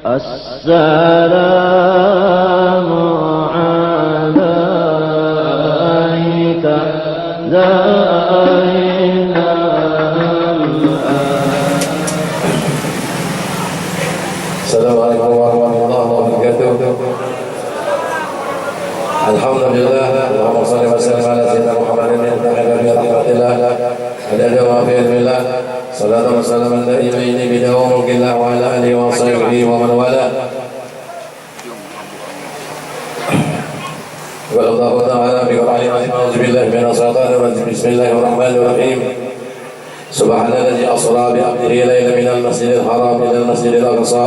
السلام عليك زين Assalamualaikum warahmatullahi wabarakatuh. Alhamdulillah, Allahumma shalli wa sallim ala sayyidina Muhammadin wa ala rahmatillah adada wa fi ilmillah. Salatu wa salam ala imaini bidawam mulkillah wa ala alihi wa sahbihi wa man wala. Wa Allah ta'ala bi qur'ani wa a'udzu billahi minash shaitanir rajim. Bismillahirrahmanirrahim. Subhanalladzi asra bi 'abdihi laylan minal masjidil haram ila al-masjidil aqsa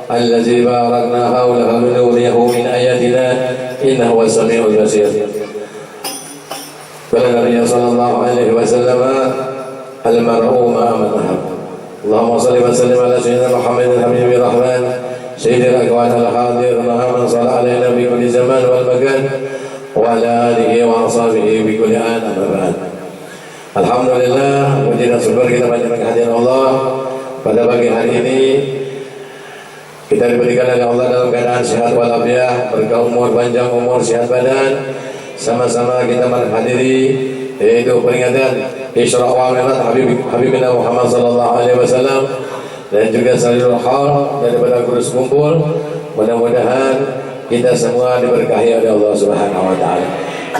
الذي باركنا حوله لنريه من آياتنا إنه هو السميع البصير. قال النبي صلى الله عليه وسلم المرء مع من أحب. اللهم صل وسلم على سيدنا محمد الحبيب الرحمن سيد الأكوان الحاضر مع من صلى علينا في كل زمان والمكان وعلى آله وأصحابه بكل آن أما بعد. Alhamdulillah, puji dan syukur kita panjatkan kehadiran Allah pada pagi hari ini. Kita diberikan oleh Allah dalam keadaan sehat walafiat, berkah umur, panjang umur, sehat badan. Sama-sama kita menghadiri yaitu peringatan Isra wa Mi'raj Habibina Muhammad sallallahu alaihi wasallam dan juga Salilul Haul daripada kurus kumpul. Mudah-mudahan kita semua diberkahi oleh Allah Subhanahu wa taala.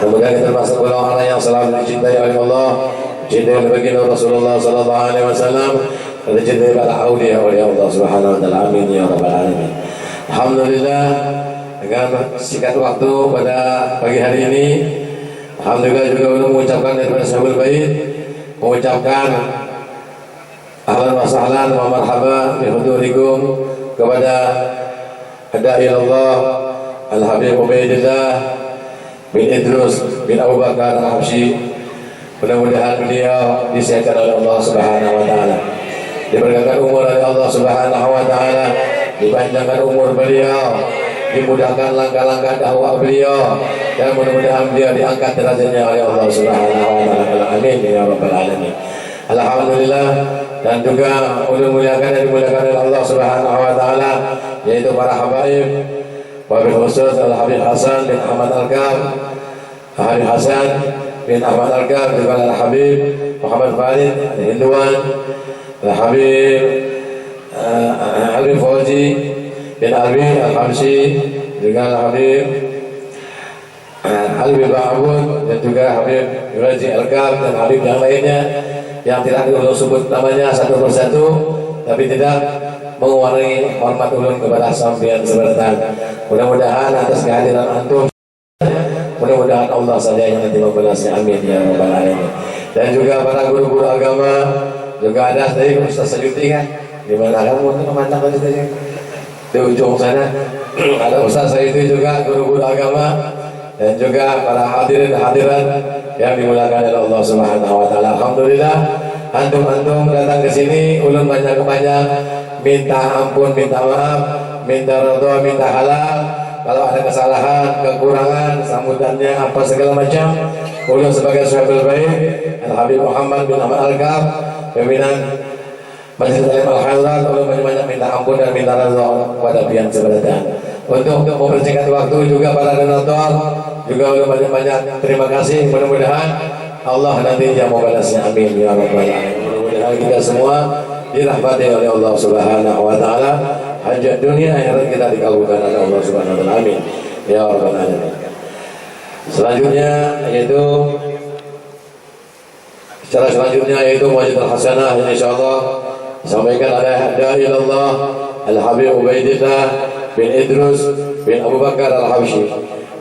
Mudah-mudahan kita termasuk orang-orang yang selalu dicintai oleh Allah, dicintai oleh baginda Rasulullah sallallahu alaihi wasallam. Dan dicintai para aulia oleh Allah Subhanahu wa taala. Amin ya rabbal alamin. Alhamdulillah, dengan singkat waktu pada pagi hari ini, alhamdulillah juga untuk mengucapkan daripada sahabat bait, mengucapkan ahlan wa sahlan wa marhaba bi hudurikum kepada Dai Allah Al-Habib Ubaidillah bin Idrus bin Abu Bakar Al-Habsyi. Mudah-mudahan beliau disehatkan oleh Allah Subhanahu wa taala, diberkahkan umur oleh Allah Subhanahu wa taala, dipanjangkan umur beliau, dimudahkan langkah-langkah dakwah beliau, dan mudah-mudahan beliau diangkat derajatnya oleh Allah Subhanahu wa taala. Amin ya rabbal alamin. Alhamdulillah, dan juga mudah-mudahan dan dimuliakan oleh Allah Subhanahu wa taala yaitu para habaib, wabil khusus Al-Habib Hasan bin Ahmad Al-Kab, Habib Hasan bin Ahmad Al-Kab, juga Al-Habib Muhammad Farid Hinduan, Al-Habib Habib Fauzi bin Abi Al-Habsyi, juga Al-Habib Habib Ba'abun, dan juga Habib Razi Al-Kab, dan Habib yang lainnya yang tidak ulun sebut namanya satu persatu, tapi tidak mengurangi hormat ulun kepada sampean sebentar. Mudah-mudahan atas kehadiran antum, mudah-mudahan Allah saja yang nanti membalasnya. Amin ya rabbal alamin. Dan juga para guru-guru agama, juga ada dari Ustaz Sayuti kan, di mana kamu memandang tadi di ujung sana ada Ustaz Sayuti juga guru-guru agama, dan juga para hadirin hadirat yang dimuliakan oleh Allah Subhanahu wa taala. Alhamdulillah, antum datang ke sini ulun banyak-banyak minta ampun, minta maaf, minta ridha, minta halal. Kalau ada kesalahan, kekurangan, sambutannya apa segala macam, ulun sebagai sahabat baik Al-Habib Muhammad bin Ahmad Al-Kab, pimpinan Majelis Taklim Al-Khairat, ulun banyak-banyak minta ampun dan minta ridha kepada pihak sebelah. Untuk mempersingkat waktu juga para donatur juga ulun banyak-banyak terima kasih. Mudah-mudahan Allah nanti yang membalasnya. Amin ya rabbal alamin. Mudah-mudahan kita semua dirahmati oleh Allah Subhanahu wa taala, hajat dunia akhirat kita dikabulkan oleh Allah Subhanahu wa taala. Amin ya rabbal alamin. Selanjutnya yaitu Muwajjahatul Hasanah yang insyaallah disampaikan oleh Dai Allah Al-Habib Ubaidillah bin Idrus bin Abu Bakar Al-Habsyi.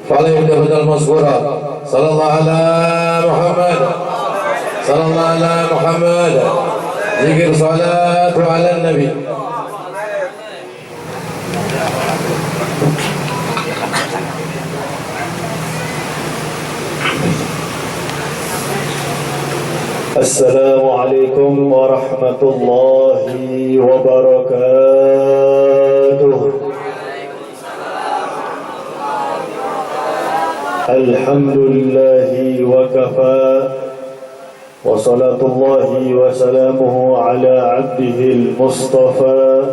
Fadhil betul mazkura sallallahu ala Muhammad sallallahu ala Muhammad. Zikir salatu ala Nabi. Assalamualaikum warahmatullahi wabarakatuh. Alhamdulillahi wa kafa, wa salatullahi wa salamuhu ala abdihi al-mustafa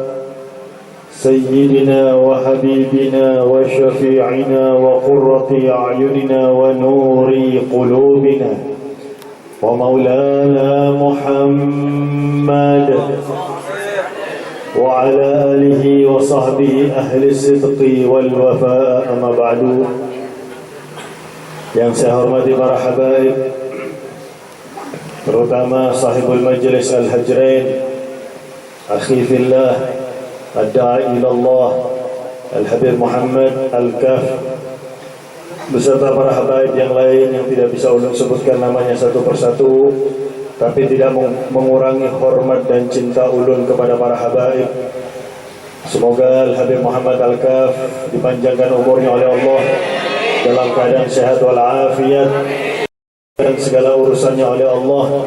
سيدنا وحبيبنا وشفيعنا وقرة أعيننا ونور قلوبنا ومولانا محمد وعلى آله وصحبه أهل الصدق والوفاء. أما بعد. Yang saya hormati para habaib, terutama sahibul majlis Al-Hajrain, akhi fillah, ad-da'i ilallah, Al-Habib Muhammad Al-Kaf, beserta para habaib yang lain yang tidak bisa ulun sebutkan namanya satu persatu, tapi tidak mengurangi hormat dan cinta ulun kepada para habaib. Semoga Al-Habib Muhammad Al-Kaf dipanjangkan umurnya oleh Allah dalam keadaan sehat walafiat dan segala urusannya oleh Allah,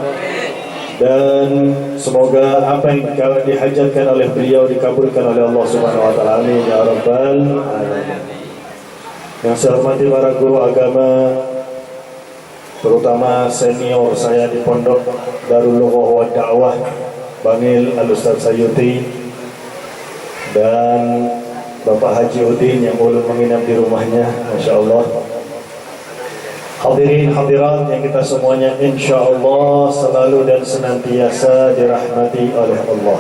dan semoga apa yang dihajatkan oleh beliau dikabulkan oleh Allah Subhanahu wa taala. Amin ya rabbal alamin. Yang saya hormati para guru agama, terutama senior saya di Pondok Darul Lughah wa Da'wah Bangil Al-Ustaz Sayuti, dan Bapak Haji Udin yang ulun menginap di rumahnya, Masya Allah. Hadirin hadirat yang kita semuanya insya Allah selalu dan senantiasa dirahmati oleh Allah.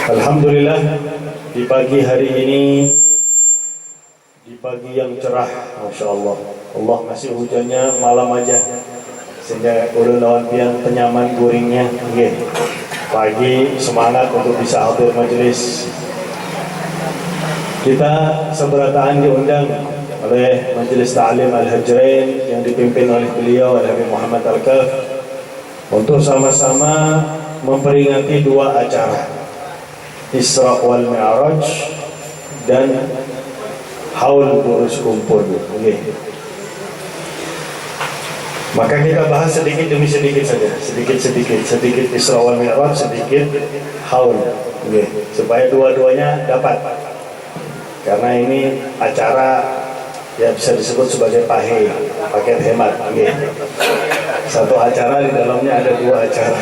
Alhamdulillah, di pagi hari ini, di pagi yang cerah, Masya Allah. Allah ngasih hujannya malam aja, sehingga ulun lawan pian penyaman guringnya. Pagi semangat untuk bisa hadir majelis. Kita seberataan diundang oleh Majelis Ta'lim Al-Hajrain yang dipimpin oleh beliau Al-Habib Muhammad Al-Kaf untuk sama-sama memperingati dua acara, Isra wal Mi'raj dan Haul Urus Kumpul. Maka kita bahas sedikit demi sedikit saja, sedikit Isra wal Mi'raj, sedikit Haul, supaya dua-duanya dapat. Karena ini acara ya bisa disebut sebagai paket hemat. Satu acara di dalamnya ada dua acara.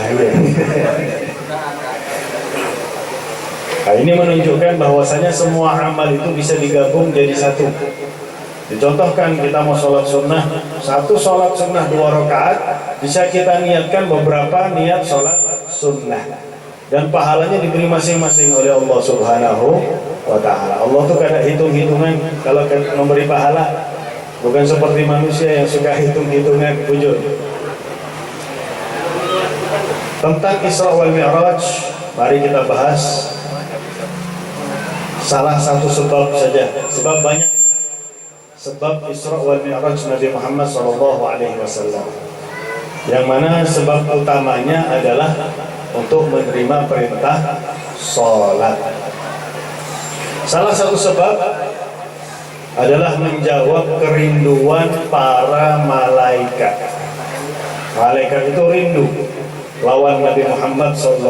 Nah, ini menunjukkan bahwasanya semua amal itu bisa digabung jadi satu. Dicontohkan kita mau sholat sunnah, satu sholat sunnah 2 rakaat bisa kita niatkan beberapa niat sholat sunnah, dan pahalanya diberi masing-masing oleh Allah Subhanahu wa ta'ala. Allah tuh kada hitung-hitungan kalau memberi pahala, bukan seperti manusia yang suka hitung-hitungan bujur. Tentang Isra wal Mi'raj, mari kita bahas salah satu sebab saja, sebab banyak sebab Isra wal Mi'raj Nabi Muhammad SAW, yang mana sebab utamanya adalah untuk menerima perintah sholat. Salah satu sebab adalah menjawab kerinduan para malaikat. Malaikat itu rindu lawan Nabi Muhammad SAW.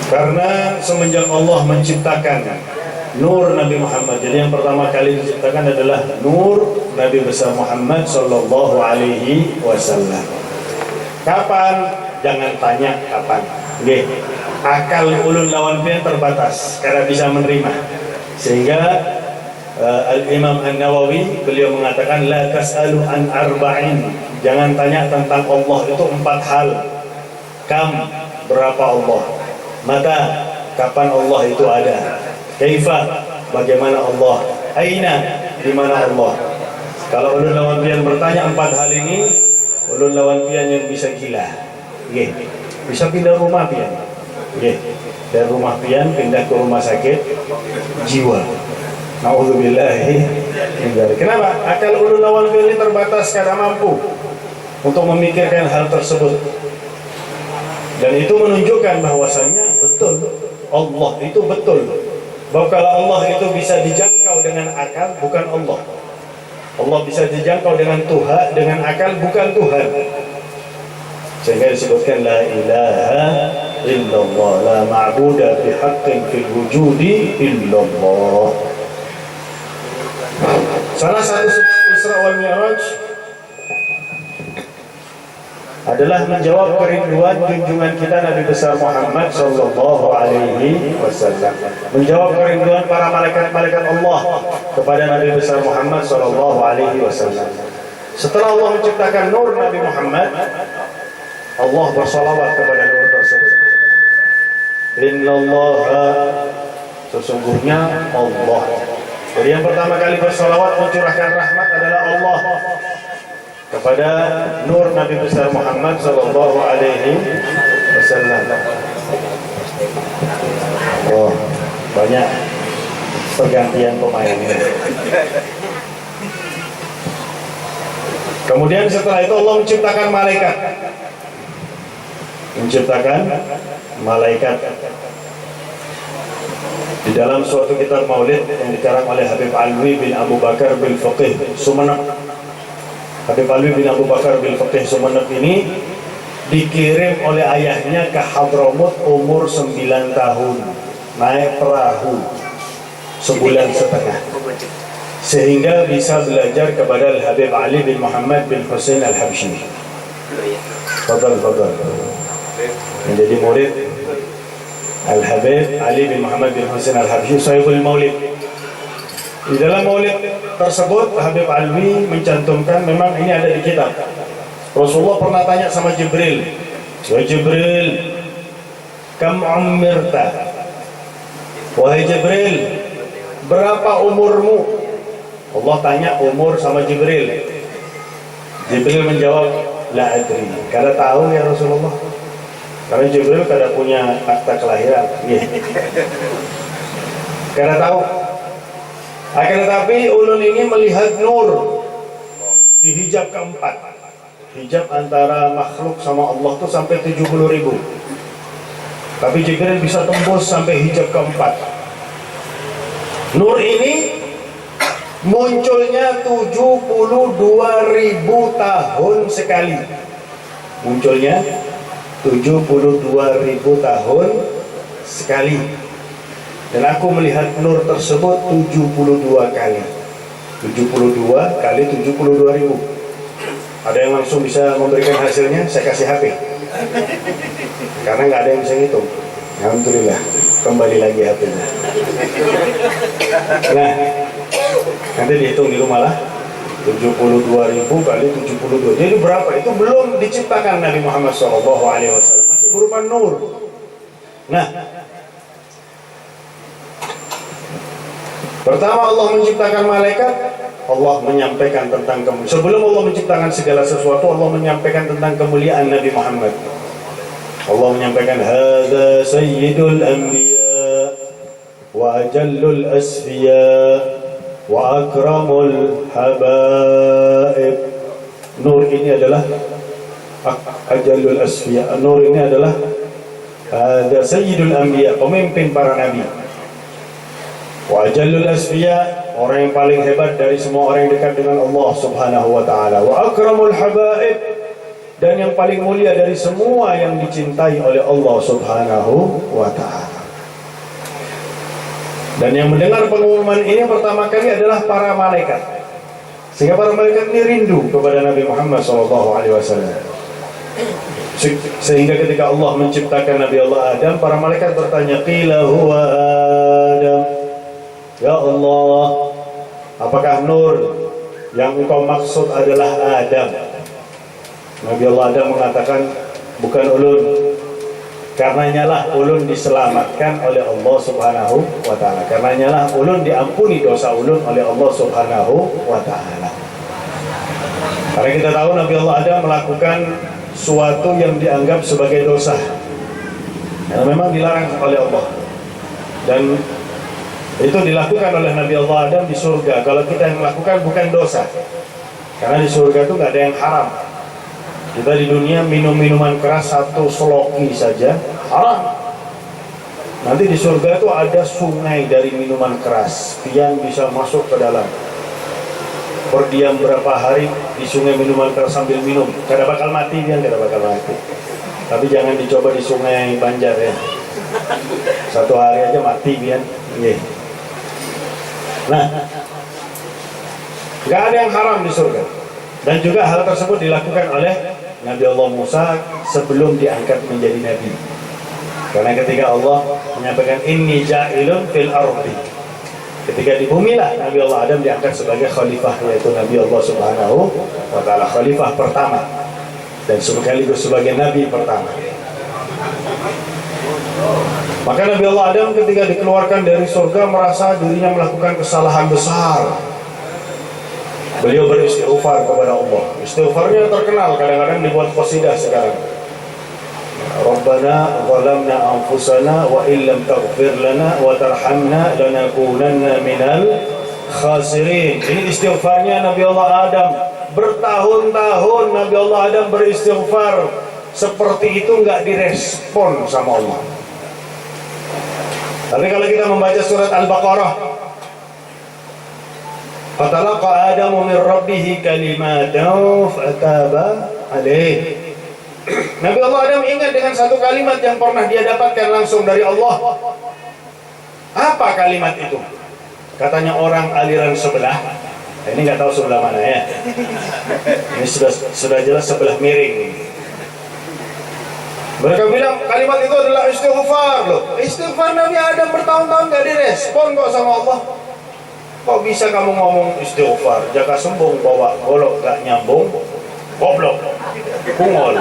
Karena semenjak Allah menciptakan nur Nabi Muhammad, jadi yang pertama kali diciptakan adalah nur Nabi besar Muhammad SAW. Kapan? Jangan tanya kapan. Akal ulun lawan pian terbatas karena bisa menerima, sehingga Al-Imam An-Nawawi beliau mengatakan la tas'alu an arba'in, jangan tanya tentang Allah itu 4 hal. Kam, berapa Allah? Mata, kapan Allah itu ada? Kaifa, bagaimana Allah? Aina, di mana Allah? Kalau ulun lawan pian bertanya 4 hal ini, ulun lawan pian yang bisa gila. Bisa pindah rumah pian. Dari rumah pian pindah ke rumah sakit jiwa. Na'udzubillahi. Kenapa? Akal ulun lawan pian ini terbatas, karena mampu untuk memikirkan hal tersebut. Dan itu menunjukkan bahwasanya betul Allah itu betul. Bahwa kalau Allah itu bisa dijangkau dengan akal, bukan Allah. Allah bisa dijangkau dengan Tuhan, dengan akal, bukan Tuhan. Sehingga disebutkan la ilaha illallah, la ma'buda bihaqqin fil wujudi illallah. Salah satu sebab Isra wal Mi'raj adalah menjawab kerinduan junjungan kita Nabi besar Muhammad sallallahu alaihi wasallam. Menjawab kerinduan para malaikat-malaikat Allah kepada Nabi besar Muhammad sallallahu alaihi wasallam. Setelah Allah menciptakan nur Nabi Muhammad, Allah bersalawat kepada nur tersebut. Innallaha, sesungguhnya Allah. Jadi yang pertama kali bersalawat mencurahkan rahmat adalah Allah kepada nur Nabi besar Muhammad sallallahu alaihi wasallam. Oh, banyak pergantian pemain. Kemudian setelah itu Allah menciptakan malaikat. Di dalam suatu kitab maulid yang dikarang oleh Habib Alwi bin Abu Bakar bin Faqih Sumeneb. Habib Alwi bin Abu Bakar bin Faqih Sumeneb ini dikirim oleh ayahnya ke Hadramut umur 9 tahun, naik perahu sebulan setengah, sehingga bisa belajar kepada Habib Ali bin Muhammad bin Husain Al-Habsyi. Fadal menjadi murid Al-Habib Ali bin Muhammad bin Husain Al-Habsyi Sahibul Maulid. Di dalam maulid tersebut Habib Alwi mencantumkan, memang ini ada di kitab, Rasulullah pernah tanya sama Jibril, "Ya Jibril, kam ummirta?" Wahai Jibril, berapa umurmu? Allah tanya umur sama Jibril. Jibril menjawab, "La adri." Kada tahu ya Rasulullah. Karena Jibril kada punya akta kelahiran. Kada tahu. Akan tetapi ulun ini melihat nur di hijab keempat. Hijab antara makhluk sama Allah itu sampai 70.000. Tapi Jibril bisa tembus sampai hijab keempat. Nur ini munculnya 72.000 tahun sekali. Munculnya 72.000 tahun sekali. Dan aku melihat nur tersebut 72 kali. 72 kali 72.000. Ada yang langsung bisa memberikan hasilnya? Saya kasih HP. Karena nggak ada yang bisa ngitung. Alhamdulillah, kembali lagi HP-nya. Nah, nanti dihitung di rumah lah. 72.000 kali 72. Jadi berapa? Itu belum diciptakan Nabi Muhammad SAW. Masih berupa nur. Nah, pertama Allah menciptakan malaikat, Allah menyampaikan tentang kemuliaan. Sebelum Allah menciptakan segala sesuatu, Allah menyampaikan tentang kemuliaan Nabi Muhammad. Allah menyampaikan, "Hadza sayyidul anbiya wa ajallul asfiya wa akramul habaib." Nur ini adalah ajallul asfiya. Nur ini adalah hadza sayyidul anbiya, pemimpin para nabi. Wa ajallul asfiya, orang yang paling hebat dari semua orang yang dekat dengan Allah Subhanahu wa taala. Wa akramul habaib, dan yang paling mulia dari semua yang dicintai oleh Allah Subhanahu wa taala. Dan yang mendengar pengumuman ini pertama kali adalah para malaikat. Sehingga para malaikat ini rindu kepada Nabi Muhammad SAW. Sehingga ketika Allah menciptakan Nabi Allah Adam, para malaikat bertanya, "Qila huwa Adam." Ya Allah, apakah nur yang engkau maksud adalah Adam? Nabi Allah Adam mengatakan, "Bukan ulun. Karenanya lah ulun diselamatkan oleh Allah Subhanahu wa taala. Karenanya lah ulun diampuni dosa ulun oleh Allah Subhanahu wa taala." Karena kita tahu Nabi Allah Adam melakukan suatu yang dianggap sebagai dosa, yang memang dilarang oleh Allah. Dan itu dilakukan oleh Nabi Allah Adam di surga. Kalau kita yang melakukan bukan dosa, karena di surga itu nggak ada yang haram. Kita di dunia minum minuman keras 1 sloki saja haram. Nanti di surga itu ada sungai dari minuman keras yang bisa masuk ke dalam. Berdiam berapa hari di sungai minuman keras sambil minum, kada bakal mati dia, kada bakal mati. Tapi jangan dicoba di sungai Banjar ya. 1 hari aja mati dia. Nah, nggak ada yang haram di surga. Dan juga hal tersebut dilakukan oleh Nabi Allah Musa sebelum diangkat menjadi nabi. Karena ketika Allah menyampaikan inni ja'ilun fil ardi, ketika di bumi lah Nabi Allah Adam diangkat sebagai khalifah, yaitu Nabi Allah Subhanahu wa ta'ala, khalifah pertama dan sekaligus sebagai nabi pertama. Maka Nabi Allah Adam ketika dikeluarkan dari surga merasa dirinya melakukan kesalahan besar. Beliau beristighfar kepada Allah. Istighfarnya terkenal, kadang-kadang dibuat qasidah sekarang. Rabbana zalamna anfusana wa illam taghfir lana wa tarhamna lanakunanna minal khasirin. Ini istighfarnya Nabi Allah Adam. Bertahun-tahun Nabi Allah Adam beristighfar, seperti itu nggak direspon sama Allah. Tapi kalau kita membaca surat Al-Baqarah, fatalaqa Adamu min rabbih kalimatan fataba alaih. Nabi Allah Adam ingat dengan satu kalimat yang pernah dia dapatkan langsung dari Allah. Apa kalimat itu? Katanya orang aliran sebelah. Ini nggak tahu sebelah mana ya. Ini sudah jelas sebelah miring. Mereka bilang kalimat itu adalah istighfar loh. Istighfar Nabi Adam bertahun-tahun nggak direspon kok sama Allah. Kok bisa kamu ngomong istighfar? Jaka sembung bawa golok nggak nyambung, goblok, bungol.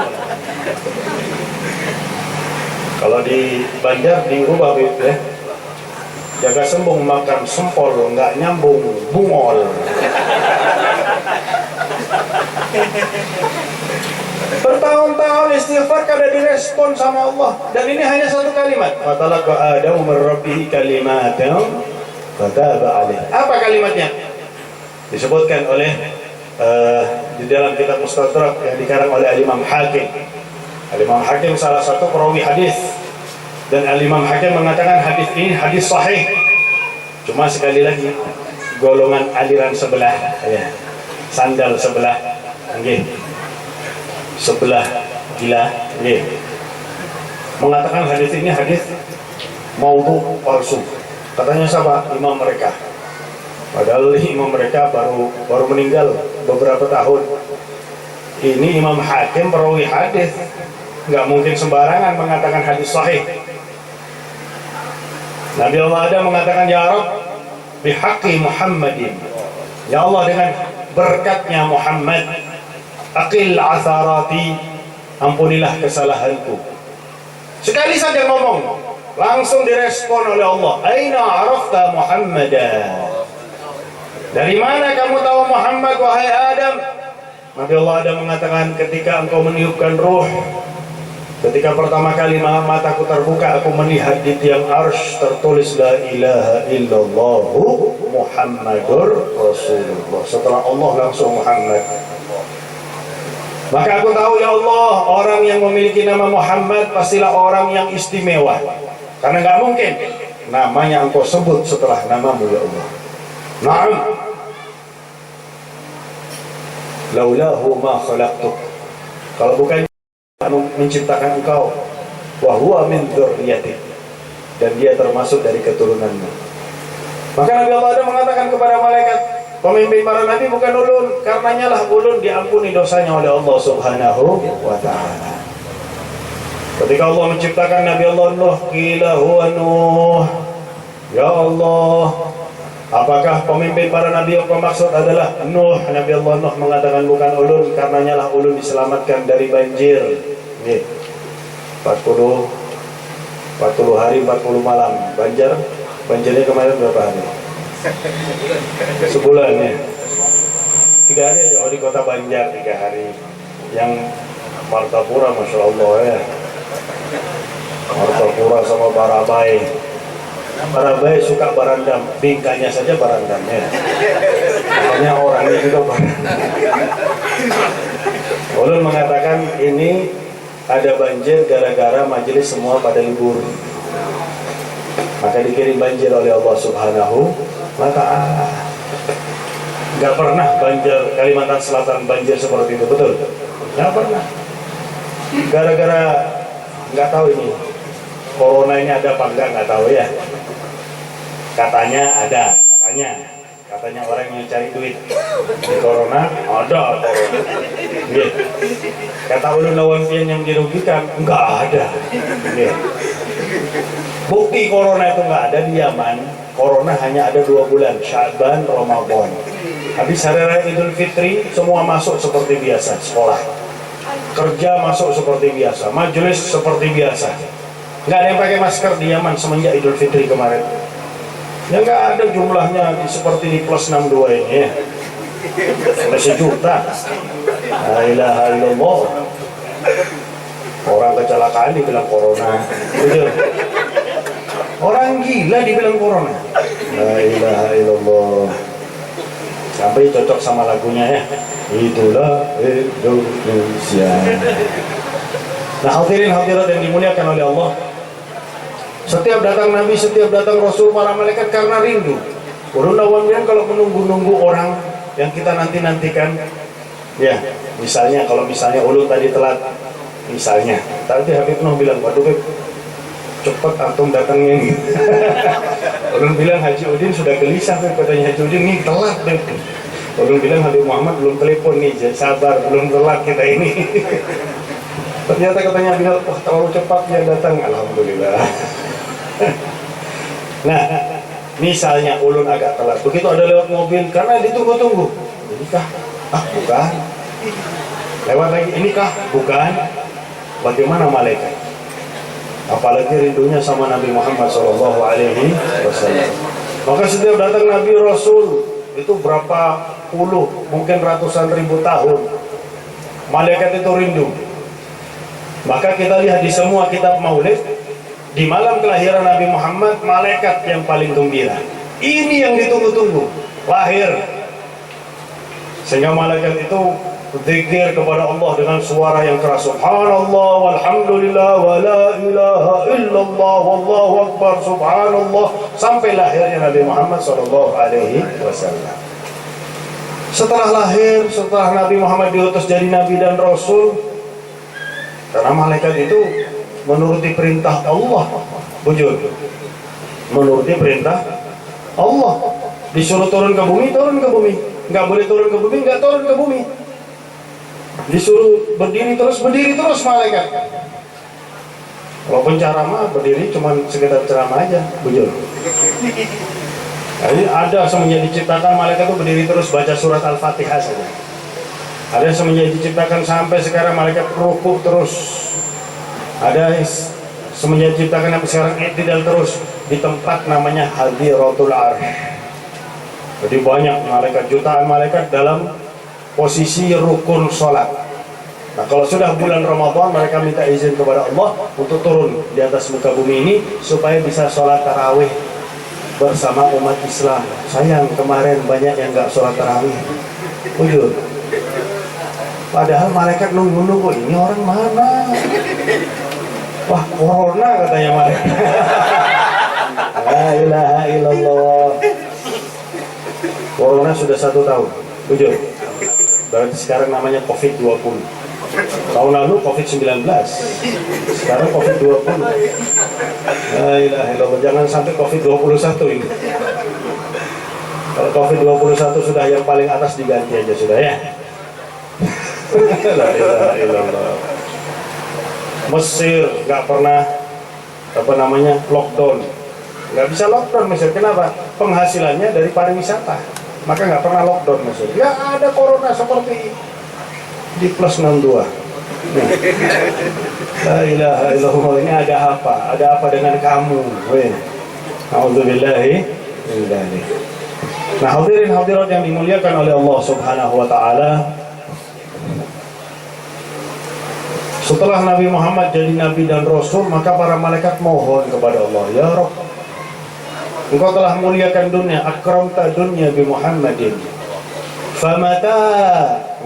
Kalau di Banjar diubah ya. Jaga sembung makan sempol nggak nyambung, bungol. Bertahun-tahun istighfar kada direspon sama Allah, dan ini hanya satu kalimat. Fatalaqa Adamu min rabbih kalimatan fataba alaih. Apa kalimatnya? Disebutkan oleh di dalam kitab Mustadrak yang dikarang oleh Al-Imam Hakim. Al-Imam Hakim salah satu perawi hadis, dan Al-Imam Hakim mengatakan hadis ini hadis sahih. Cuma sekali lagi golongan aliran sebelah ya. Sandal sebelah nggih. Sebelah gila nggih. Mengatakan hadis ini hadis maudhu palsu. Katanya siapa? Imam mereka. Padahal imam mereka baru meninggal beberapa tahun. Ini Imam Hakim perawi hadis, nggak mungkin sembarangan mengatakan hadis sahih. Nabi Allah Adam mengatakan, ya Rabb bihaqqi Muhammadin, ya Allah dengan berkatnya Muhammad, aqil asarati, ampunilah kesalahanku. Sekali saja ngomong, langsung direspon oleh Allah. Aina arafta Muhammadan? Dari mana kamu tahu Muhammad, wahai Adam? Nabi Allah Adam mengatakan, ketika engkau meniupkan ruh, ketika pertama kali mataku terbuka, aku melihat di tiang arsy tertulis la ilaha illallah Muhammadur Rasulullah. Setelah Allah langsung Muhammad. Maka aku tahu, ya Allah, orang yang memiliki nama Muhammad pastilah orang yang istimewa. Karena nggak mungkin namanya engkau sebut setelah namamu, ya Allah. Naam. Laulahu ma khalaqtuk. Kalau bukan menciptakan engkau, wa huwa min dzurriyyatik, dan dia termasuk dari keturunanmu. Maka Nabi Allah Adam mengatakan kepada malaikat, pemimpin para nabi bukan ulun, karenanya lah ulun diampuni dosanya oleh Allah Subhanahu wa ta'ala. Ketika Allah menciptakan Nabi Allah Nuh, qila huwa Nuh. Ya Allah, apakah pemimpin para nabi yang maksud adalah Nuh? Nabi Allah Nuh mengatakan bukan ulun, karenanya lah ulun diselamatkan dari banjir. Nih, 40 hari 40 malam banjirnya kemarin berapa hari? Sebulan ya. 3 hari aja di kota Banjar, 3 hari. Yang Martapura, masya Allah ya. Martapura sama Barabai. Barabai suka barandam, bingkanya saja barandamnya. Makanya orangnya juga barandam. Ulun mengatakan ini ada banjir gara-gara majelis semua pada libur. Maka dikirim banjir oleh Allah Subhanahu wa ta'ala. Gak pernah banjir Kalimantan Selatan banjir seperti itu, betul? Gak pernah. Gara-gara nggak tahu ini corona ini ada apa enggak, nggak tahu ya. Katanya ada, katanya orang yang cari duit. Di corona ada corona. Nggih. Kata ulun lawan pian yang dirugikan enggak ada. Nggih. Bukti corona itu enggak ada di Yaman. Corona hanya ada 2 bulan, Sya'ban, Ramadan. Habis hari raya Idul Fitri semua masuk seperti biasa, sekolah. Kerja masuk seperti biasa, majelis seperti biasa. Nggak ada yang pakai masker di Yaman semenjak Idul Fitri kemarin. Ya nggak ada jumlahnya seperti di plus 62 ini ya. Sampai 1 juta. La ilaha illallah. Orang kecelakaan dibilang corona. Betul. Orang gila dibilang corona. La ilaha illallah. Sampai cocok sama lagunya ya. Itulah Indonesia. Nah, hadirin hadirat yang dimuliakan oleh Allah. Setiap datang Nabi, setiap datang Rasul, para malaikat karena rindu. Ulun lawan kalau menunggu-nunggu orang yang kita nanti-nantikan. Ya, misalnya kalau misalnya ulun tadi telat, misalnya. Tadi Habib Nuh bilang, waduh Beb, cepat antum datangnya nih. Ulun bilang Haji Udin sudah gelisah Beb, katanya Haji Udin nih telat Beb. Ulun bilang Habib Muhammad belum telepon nih, sabar, belum telat kita ini. Ternyata katanya Bilal, wah terlalu cepat dia datang. Alhamdulillah. Nah, misalnya ulun agak telat, begitu ada lewat mobil karena ditunggu-tunggu. Inikah? Ah, bukan. Lewat lagi, inikah? Bukan. Bagaimana malaikat? Apalagi rindunya sama Nabi Muhammad SAW. Maka setiap datang Nabi Rasul itu berapa puluh, mungkin ratusan ribu tahun, malaikat itu rindu. Maka kita lihat di semua kitab maulid, di malam kelahiran Nabi Muhammad, malaikat yang paling gembira. Ini yang ditunggu-tunggu, lahir. Sehingga malaikat itu berzikir kepada Allah dengan suara yang keras. Subhanallah walhamdulillah wa la ilaha illallah wallahu akbar subhanallah. Sampai lahirnya Nabi Muhammad SAW. Setelah lahir, setelah Nabi Muhammad diutus jadi Nabi dan Rasul, karena malaikat itu menuruti perintah Allah, bujur, menuruti perintah Allah. Disuruh turun ke bumi, turun ke bumi. Nggak boleh turun ke bumi, nggak turun ke bumi. Disuruh berdiri terus malaikat. Walaupun ceramah berdiri cuma sekedar ceramah aja, bujur. Nah, ini ada semenjak diciptakan malaikat itu berdiri terus baca surat Al-Fatihah saja. Ada semenjak diciptakan sampai sekarang malaikat rukuk terus. Ada semenjak diciptakan sampai sekarang i'tidal terus di tempat namanya Hadiratul Arsh. Jadi banyak malaikat, jutaan malaikat dalam posisi rukun sholat. Nah, kalau sudah bulan Ramadan mereka minta izin kepada Allah untuk turun di atas muka bumi ini supaya bisa sholat tarawih bersama umat Islam. Sayang kemarin banyak yang nggak sholat tarawih. Ujur. Padahal malaikat nunggu-nunggu, ini orang mana? Wah, corona katanya malaikat. La ilaha illallah. Corona sudah 1 tahun. Ujur. Berarti sekarang namanya COVID-20. Tahun lalu COVID-19. Sekarang COVID-20. La ilaha illallah. Jangan sampai COVID-21 ini. Kalau COVID-21 sudah yang paling atas diganti aja sudah ya. La ilaha illallah. Mesir nggak pernah lockdown. Nggak bisa lockdown Mesir. Kenapa? Penghasilannya dari pariwisata. Maka nggak pernah lockdown Mesir. Ya ada corona seperti di plus 62. Nah. La ilaha illallah. Ini ada apa? Ada apa dengan kamu? A'udzubillahi min dzalik. Nah, hadirin hadirat yang dimuliakan oleh Allah Subhanahu wa taala. Setelah Nabi Muhammad jadi Nabi dan Rasul, maka para malaikat mohon kepada Allah, ya Rabb, Engkau telah muliakan dunia, akramta dunia bi Muhammadin. Famata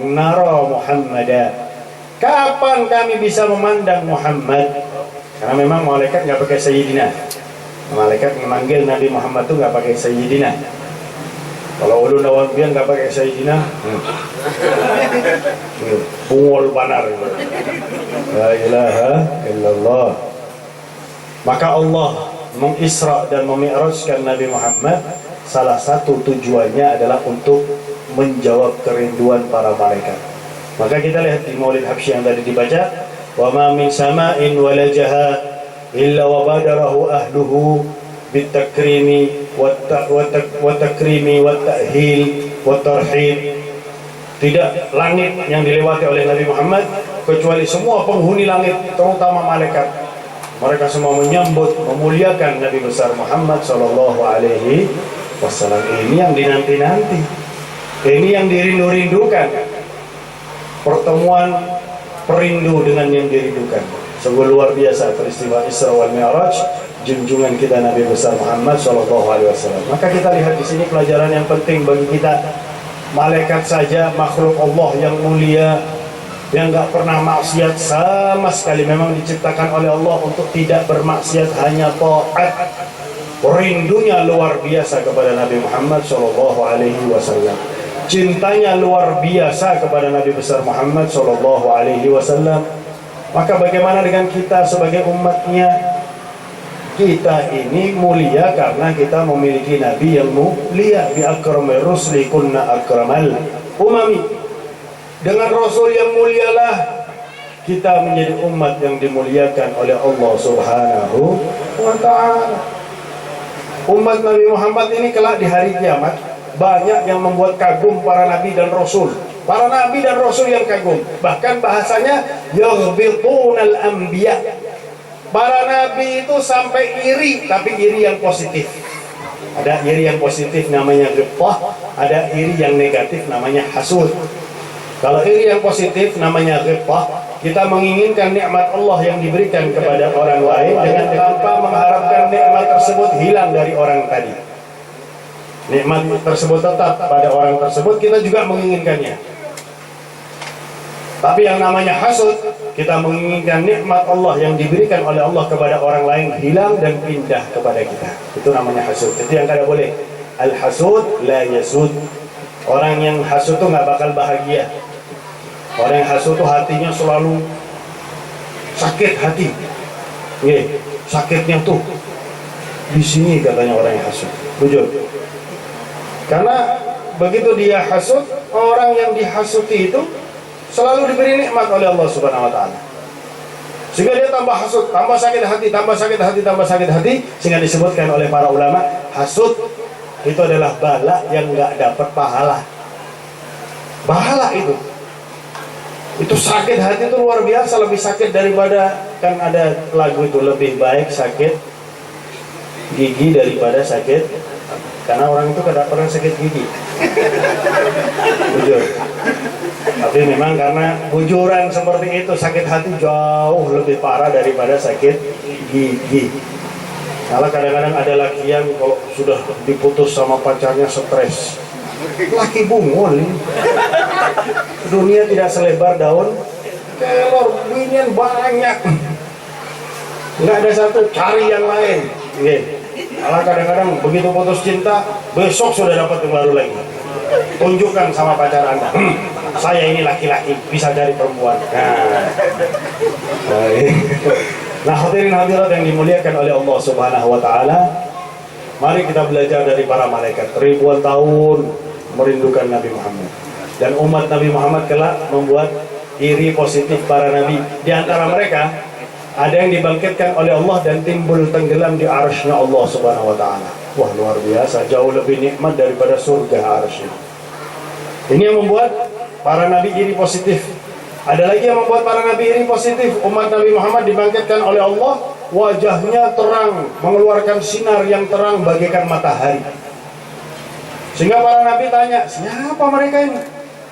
nara Muhammadan. Kapan kami bisa memandang Muhammad? Karena memang malaikat nggak pakai sayyidina. Malaikat memanggil Nabi Muhammad itu nggak pakai sayyidina. Kalau ulun lawan biar nggak pakai sayyidina, bungol banar. La ilaha illallah. Maka Allah mengisra dan memi'rajkan Nabi Muhammad salah satu tujuannya adalah untuk menjawab kerinduan para malaikat. Maka kita lihat di Maulid Habsyi yang tadi dibaca, wa ma min sama'in walajaha illa wa badarahu ahluhu bitakrimi wa takrimi wa ta'hil wa tarhib. Tidak langit yang dilewati oleh Nabi Muhammad kecuali semua penghuni langit, terutama malaikat, mereka semua menyambut, memuliakan Nabi besar Muhammad sallallahu alaihi wasallam. Ini yang dinanti-nanti, ini yang dirindu-rindukan, pertemuan perindu dengan yang dirindukan. Sungguh luar biasa peristiwa Isra wal Mi'raj, junjungan kita Nabi besar Muhammad sallallahu alaihi wasallam. Maka kita lihat di sini pelajaran yang penting bagi kita. Malaikat saja makhluk Allah yang mulia, yang gak pernah maksiat sama sekali, memang diciptakan oleh Allah untuk tidak bermaksiat, hanya taat. Rindunya luar biasa kepada Nabi Muhammad sallallahu alaihi wasallam. Cintanya luar biasa kepada Nabi besar Muhammad sallallahu alaihi wasallam. Maka bagaimana dengan kita sebagai umatnya? Kita ini mulia karena kita memiliki Nabi yang mulia. Bi akramir rusli kunna akramal umami. Dengan Rasul yang mulialah kita menjadi umat yang dimuliakan oleh Allah Subhanahu wa ta'ala. Umat Nabi Muhammad ini kelak di hari kiamat banyak yang membuat kagum para Nabi dan Rasul. Para Nabi dan Rasul yang kagum. Bahkan bahasanya yaghbitunal anbiya. Para Nabi itu sampai iri, tapi iri yang positif. Ada iri yang positif namanya ghibtah, ada iri yang negatif namanya hasud. Kalau iri yang positif namanya ghibtah, kita menginginkan nikmat Allah yang diberikan kepada orang lain dengan tanpa mengharapkan nikmat tersebut hilang dari orang tadi. Nikmat tersebut tetap pada orang tersebut, kita juga menginginkannya. Tapi yang namanya hasud, kita menginginkan nikmat Allah yang diberikan oleh Allah kepada orang lain hilang dan pindah kepada kita. Itu namanya hasud. Itu yang kada boleh. Al-hasud la yasud. Orang yang hasud itu nggak bakal bahagia. Orang yang hasud itu hatinya selalu sakit hati. Sakitnya tuh di sini katanya orang yang hasud. Jujur. Karena begitu dia hasud, orang yang dihasuti itu selalu diberi nikmat oleh Allah Subhanahu wa ta'ala. Sehingga dia tambah hasud, tambah sakit hati, tambah sakit hati, tambah sakit hati. Sehingga disebutkan oleh para ulama, hasud itu adalah bala yang nggak dapat pahala. Pahala itu sakit hati itu luar biasa, lebih sakit daripada, kan ada lagu itu, lebih baik sakit gigi daripada sakit, karena orang itu kada pernah sakit gigi. Jujur. Tapi memang karena bujuran seperti itu, sakit hati jauh lebih parah daripada sakit gigi. Kalau kadang-kadang ada laki yang kalau sudah diputus sama pacarnya stres, laki bungul ini. Dunia tidak selebar daun kelor, binian banyak, nggak ada satu, cari yang lain. Kalau kadang-kadang begitu putus cinta, besok sudah dapat yang baru lagi. Tunjukkan sama pacar Anda, saya ini laki-laki, bisa cari perempuan. Nah, hadirin hadirat yang dimuliakan oleh Allah Subhanahu wa ta'ala, mari kita belajar dari para malaikat. Ribuan tahun merindukan Nabi Muhammad, dan umat Nabi Muhammad kelak membuat iri positif para nabi. Di antara mereka ada yang dibangkitkan oleh Allah dan timbul tenggelam di arsy-Nya Allah Subhanahu wa ta'ala. Wah, luar biasa, jauh lebih nikmat daripada surga arsy. Ini yang membuat para nabi iri positif. Ada lagi yang membuat para nabi iri positif. Umat Nabi Muhammad dibangkitkan oleh Allah, wajahnya terang, mengeluarkan sinar yang terang bagaikan matahari. Sehingga para nabi tanya, siapa mereka ini?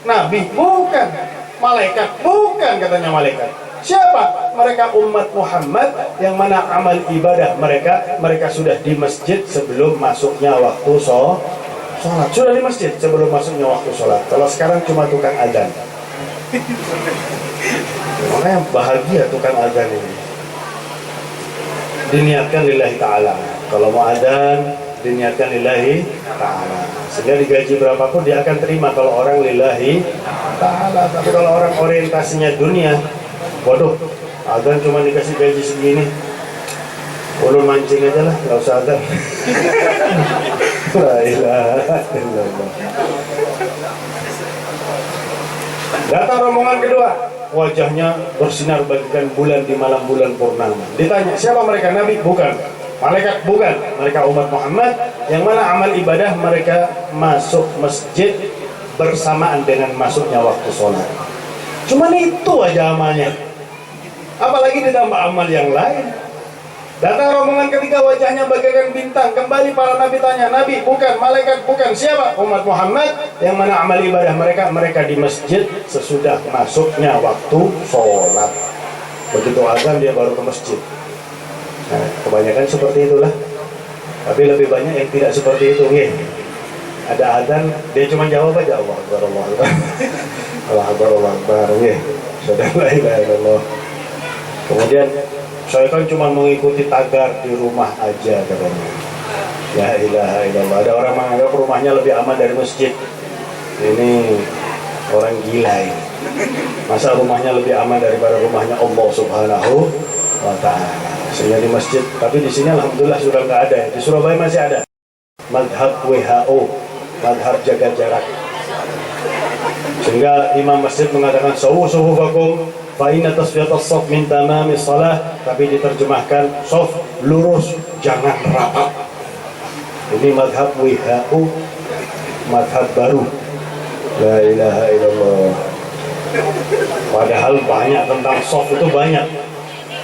Nabi? Bukan. Malaikat? Bukan, katanya malaikat. Siapa? Mereka umat Muhammad yang mana amal ibadah mereka sudah di masjid sebelum masuknya waktu sholat. Sudah di masjid sebelum masuknya waktu sholat. Kalau sekarang cuma tukang adzan. Makanya bahagia tukang adzan ini. Diniatkan lillahi ta'ala. Kalau mau adzan, diniatkan lillahi ta'ala. Sehingga digaji berapapun dia akan terima kalau orang lillahi ta'ala. Tapi kalau orang orientasinya dunia, waduh, adzan cuma dikasih gaji segini, ulun mancing aja lah, nggak usah adzan. La ilaha illallah. Datang rombongan kedua, wajahnya bersinar bagaikan bulan di malam bulan purnama. Ditanya, siapa mereka? Nabi? Bukan. Malaikat? Bukan. Mereka umat Muhammad, yang mana amal ibadah mereka masuk masjid bersamaan dengan masuknya waktu sholat. Cuman itu aja amalnya, apalagi ditambah amal yang lain. Datang rombongan ketiga, wajahnya bagaikan bintang. Kembali para nabi tanya, Nabi? Bukan. Malaikat? Bukan. Siapa? Umat Muhammad, yang mana amal ibadah mereka di masjid sesudah masuknya waktu sholat. Begitu azan dia baru ke masjid. Nah, kebanyakan seperti itulah. Tapi lebih banyak yang tidak seperti itu. Ada azan, dia cuma jawab aja, Allah Akbar, Allah Akbar, Allah Akbar, Allah Akbar. Sudah, la ilaha illallah. Kemudian saya kan cuma mengikuti tagar di rumah aja katanya. La ilaha illallah. Ada orang menganggap rumahnya lebih aman dari masjid. Ini orang gila ini. Masa rumahnya lebih aman daripada rumahnya Allah Subhanahu wa Ta'ala. Sehingga di masjid, tapi di sini alhamdulillah sudah nggak ada. Di Surabaya masih ada. Madhab WHO, madhab jaga jarak. Sehingga imam masjid mengatakan sawu sufufakum fa inna tasfiyatas shaf min tamamis shalah, tapi diterjemahkan shaf lurus, jangan rapat. Ini madhab WHO, madhab baru. La ilaha illallah. Padahal banyak tentang shaf itu banyak.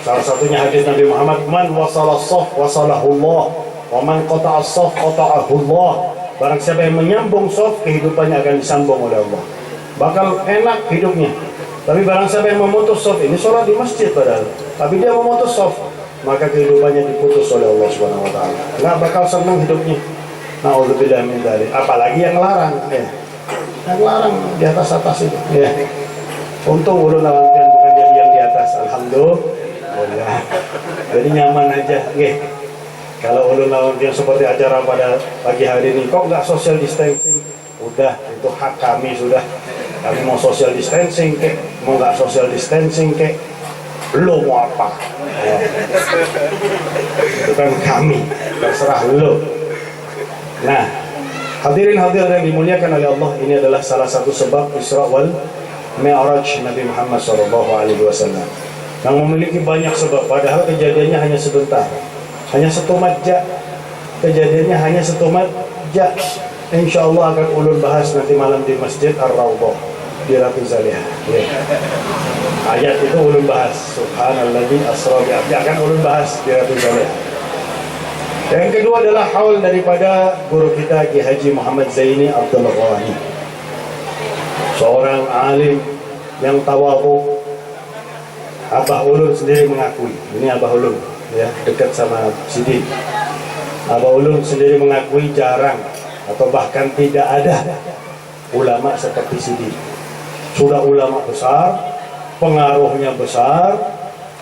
Salah satunya hadis Nabi Muhammad, man wasala shaf wasalahullah, wa man qata'a shaf qata'ahullah. Barang siapa yang menyambung shaf, kehidupannya akan disambung oleh Allah. Bakal enak hidupnya. Tapi barang siapa yang memutus shaf, ini sholat di masjid padahal, tapi dia memutus shaf, maka kehidupannya diputus oleh Allah Subhanahu wa Ta'ala. Nggak bakal senang hidupnya. Na'udzubillah min dzalik. Apalagi yang larang, yang larang di atas itu. Untung ulun lawantian bukan jadi yang di atas. Alhamdulillah. Jadi nyaman aja. Kalau ulun lawantian seperti acara pada pagi hari ini, kok nggak social distancing? Udah, itu hak kami sudah. Kami mau social distancing kek, mau nggak social distancing kek, lo mau apa? Itu kan kami, terserah lo. Nah, hadirin-hadirin yang dimuliakan oleh Allah, ini adalah salah satu sebab Isra wal Mi'raj Nabi Muhammad SAW, yang memiliki banyak sebab. Padahal kejadiannya hanya sebentar, hanya setumat ja. Kejadiannya hanya setumat ja. Insya Allah akan ulun bahas nanti malam di Masjid Ar-Rawdah di Ratu Zaliha. Ayat itu ulun bahas. Subhanalladzi asra bi abdi, akan ulun bahas di Ratu Zaliha. Yang kedua adalah haul daripada guru kita Ki Haji Muhammad Zaini Abdul Ghani, seorang alim yang tawadhu. Abah ulun sendiri mengakui, ini Abah ulun ya, dekat sama Sidin. Abah ulun sendiri mengakui jarang atau bahkan tidak ada ulama seperti Sidin. Sudah ulama besar, pengaruhnya besar,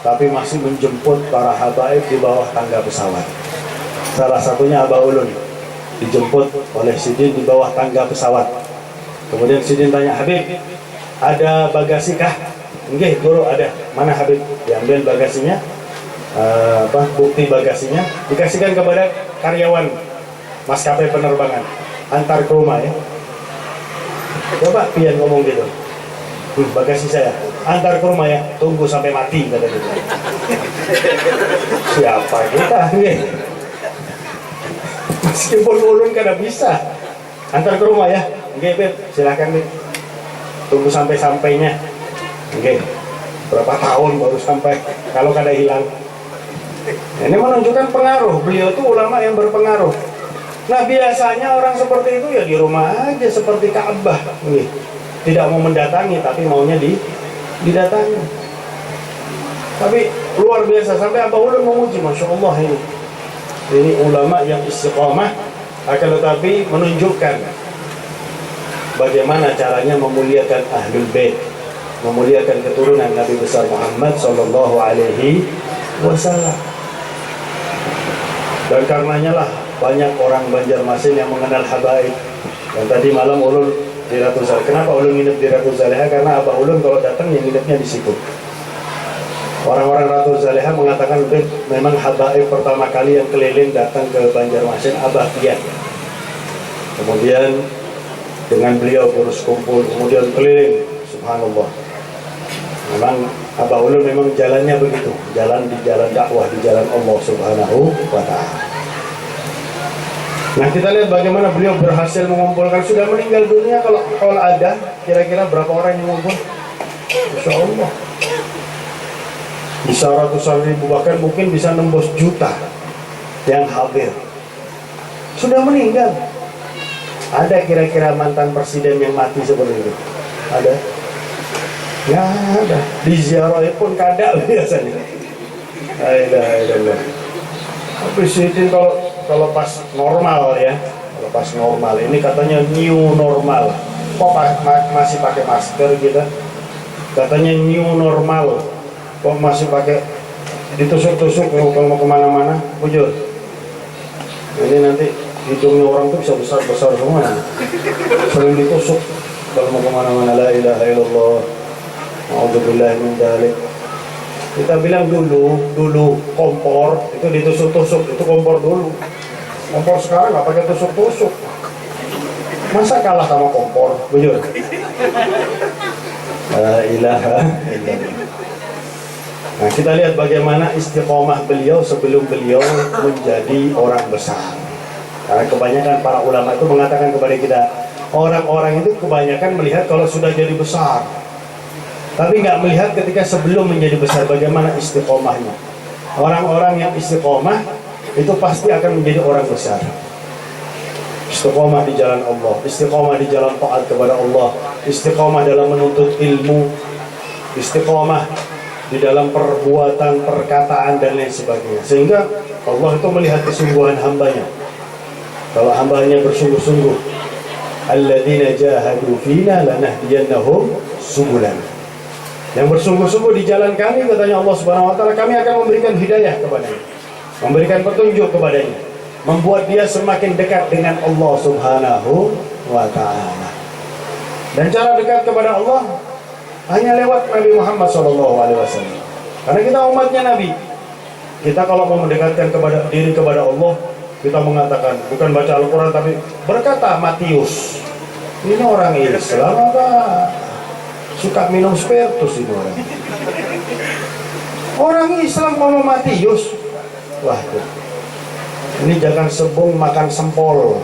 tapi masih menjemput para habaib di bawah tangga pesawat. Salah satunya Abah ulun dijemput oleh Sidin di bawah tangga pesawat. Kemudian Sidin tanya, Habib, ada bagasi kah? Nggih, guru ada. Mana Habib? Diambil bagasinya, bukti bagasinya, dikasihkan kepada karyawan maskapai penerbangan, antar ke rumah ya. Coba pian ngomong gitu, bagasi saya, antar ke rumah ya, tunggu sampai mati kata dia. Siapa kita nih? Meskipun ulun kada bisa, antar ke rumah ya. Nggih, Beb, silakan nih. Tunggu sampai-sampainya. Nggih. Berapa tahun baru sampai kalau kada hilang. Ini menunjukkan pengaruh. Beliau itu ulama yang berpengaruh. Nah, biasanya orang seperti itu ya di rumah aja seperti Ka'bah. Tidak mau mendatangi, tapi maunya didatangi. Tapi luar biasa, sampai Abah ulun memuji, Masya Allah ini. Ini ulama yang istiqamah, akan tetapi menunjukkan bagaimana caranya memuliakan Ahlul Bait, memuliakan keturunan Nabi besar Muhammad Sallallahu Alaihi Wasallam. Dan karenanya lah banyak orang Banjarmasin yang mengenal habaib. Dan tadi malam ulun di Ratu Zaliha. Kenapa ulun nginep di Ratu Zaliha? Karena Abah ulun kalau datang yang nginepnya di situ. Orang-orang Ratu Zaliha mengatakan memang habaib pertama kali yang keliling datang ke Banjarmasin Abah Pian. kemudian dengan beliau urus kumpul, kemudian keliling, subhanallah. Memang Abah Ulun memang jalannya begitu, jalan di jalan dakwah, di jalan Allah Subhanahu wa Ta'ala. Nah, kita lihat bagaimana beliau berhasil mengumpulkan. Sudah meninggal dunia, kalau ada kira-kira berapa orang yang ngumpul? Insya Allah bisa ratusan ribu, bahkan mungkin bisa nembus juta yang hadir. Sudah meninggal. Ada kira-kira mantan presiden yang mati seperti itu? Ada? Ya ada. Di ziarah pun kada biasanya. Alhamdulillah. Presiden kalau pas normal ya, kalau pas normal, ini katanya new normal. Kok masih pakai masker gitu? Katanya new normal. Kok masih pakai ditusuk-tusuk kalau mau kemana-mana? Bujur. Ini nanti hidungnya orang tuh bisa besar-besar semua. Sering ditusuk kalau mau kemana-mana. La ilaha illallah. A'udzubillahi min dzalik. Kita bilang dulu kompor itu ditusuk-tusuk, itu kompor dulu. Kompor sekarang nggak pakai tusuk-tusuk. Masa kalah sama kompor? Bujur. La ilaha illallah. Nah, kita lihat bagaimana istiqomah beliau sebelum beliau menjadi orang besar. Karena kebanyakan para ulama itu mengatakan kepada kita, orang-orang itu kebanyakan melihat kalau sudah jadi besar, tapi nggak melihat ketika sebelum menjadi besar bagaimana istiqomahnya. Orang-orang yang istiqomah itu pasti akan menjadi orang besar. Istiqomah di jalan Allah, istiqomah di jalan taat kepada Allah, istiqomah dalam menuntut ilmu, istiqomah di dalam perbuatan, perkataan dan lain sebagainya. Sehingga Allah itu melihat kesungguhan hambanya. Kalau hambanya bersungguh-sungguh, alladzina jahadu fina lanahdiyannahum subulan. Yang bersungguh-sungguh di jalan kami, katanya Allah Subhanahu wa Ta'ala, kami akan memberikan hidayah kepadanya, memberikan petunjuk kepadanya, membuat dia semakin dekat dengan Allah Subhanahu wa Ta'ala. Dan cara dekat kepada Allah hanya lewat Nabi Muhammad SAW. Karena kita umatnya Nabi. Kita kalau mau mendekatkan diri kepada Allah, kita mengatakan, bukan baca Al-Quran, tapi berkata Matius, ini orang Islam apa suka minum spiritus ini orang? Orang Islam ngomong Matius. Wah, ini jangan sebung makan sempol,